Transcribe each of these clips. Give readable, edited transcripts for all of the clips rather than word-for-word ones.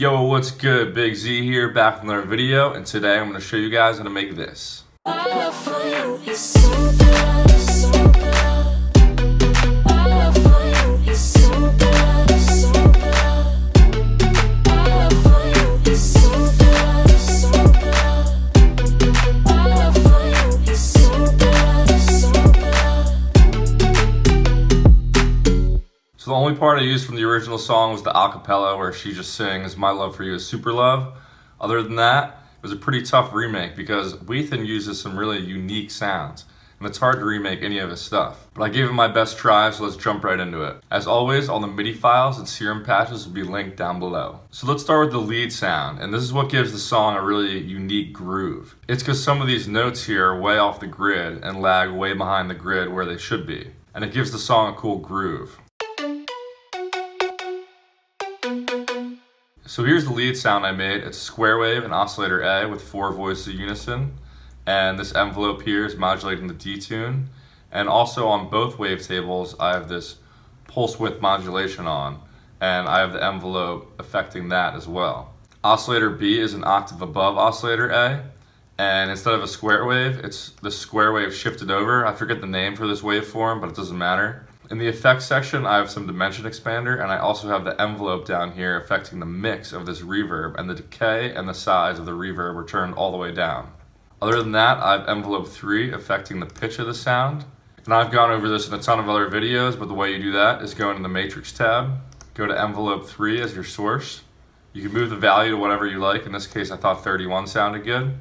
Yo, what's good? Big Z here, back with another video, and today I'm going to show you guys how to make this. My love for you is super, super. My love for you is super, super. My love for you is super, super. My love for you is super, super. So the only part I used from the original song was the acapella where she just sings "My Love for You is Super Love." Other than that, it was a pretty tough remake because WHETHAN uses some really unique sounds, and it's hard to remake any of his stuff. But I gave it my best try, so let's jump right into it. As always, all the MIDI files and serum patches will be linked down below. So let's start with the lead sound, and this is what gives the song a really unique groove. It's because some of these notes here are way off the grid and lag way behind the grid where they should be, and it gives the song a cool groove. So here's the lead sound I made. It's a square wave and oscillator A with 4 voices unison. And this envelope here is modulating the D tune. And also on both wavetables, I have this pulse width modulation on. And I have the envelope affecting that as well. Oscillator B is an octave above oscillator A. And instead of a square wave, it's the square wave shifted over. I forget the name for this waveform, but it doesn't matter. In the effects section, I have some dimension expander, and I also have the envelope down here affecting the mix of this reverb, and the decay and the size of the reverb are turned all the way down. Other than that, I have envelope 3 affecting the pitch of the sound. And I've gone over this in a ton of other videos, but the way you do that is go into the matrix tab, go to envelope 3 as your source. You can move the value to whatever you like. In this case, I thought 31 sounded good.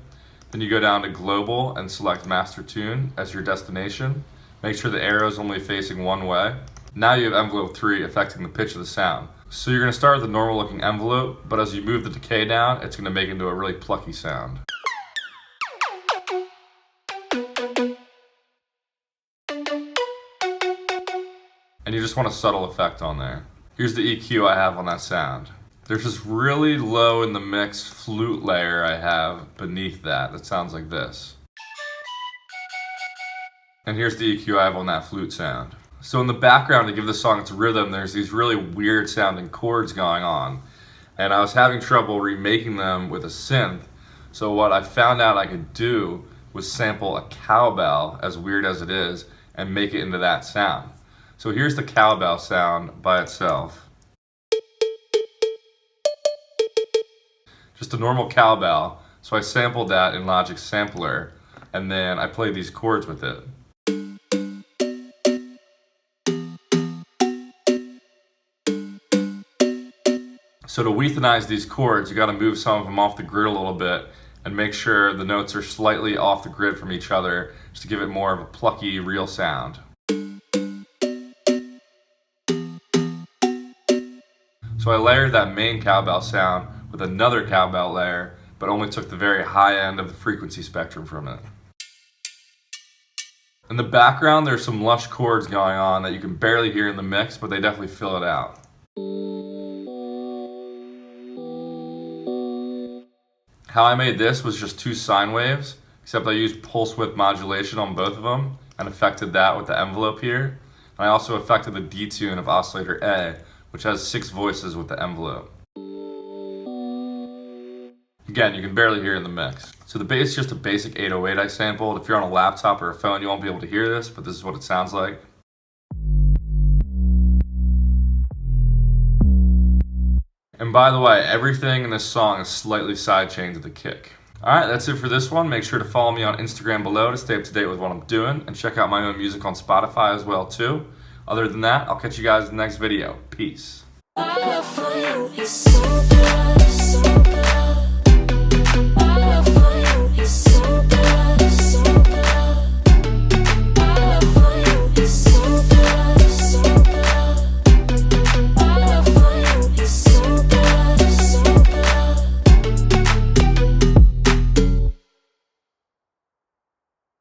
Then you go down to global and select master tune as your destination. Make sure the arrow is only facing one way. Now you have envelope 3 affecting the pitch of the sound. So you're going to start with the normal looking envelope, but as you move the decay down, it's going to make it into a really plucky sound. And you just want a subtle effect on there. Here's the EQ I have on that sound. There's this really low in the mix flute layer I have beneath that sounds like this. And here's the EQ I have on that flute sound. So in the background, to give the song its rhythm, there's these really weird sounding chords going on. And I was having trouble remaking them with a synth. So what I found out I could do was sample a cowbell, as weird as it is, and make it into that sound. So here's the cowbell sound by itself. Just a normal cowbell. So I sampled that in Logic's sampler, and then I played these chords with it. So to WHETHANize these chords, you got to move some of them off the grid a little bit and make sure the notes are slightly off the grid from each other just to give it more of a plucky, real sound. So I layered that main cowbell sound with another cowbell layer, but only took the very high end of the frequency spectrum from it. In the background, there's some lush chords going on that you can barely hear in the mix, but they definitely fill it out. How I made this was just 2 sine waves, except I used pulse width modulation on both of them and affected that with the envelope here. And I also affected the D tune of oscillator A, which has 6 voices with the envelope. Again, you can barely hear it in the mix. So the bass is just a basic 808 I sampled. If you're on a laptop or a phone, you won't be able to hear this, but this is what it sounds like. And by the way, everything in this song is slightly sidechained to the kick. Alright, that's it for this one. Make sure to follow me on Instagram below to stay up to date with what I'm doing, and check out my own music on Spotify as well too. Other than that, I'll catch you guys in the next video. Peace. My love for you is super.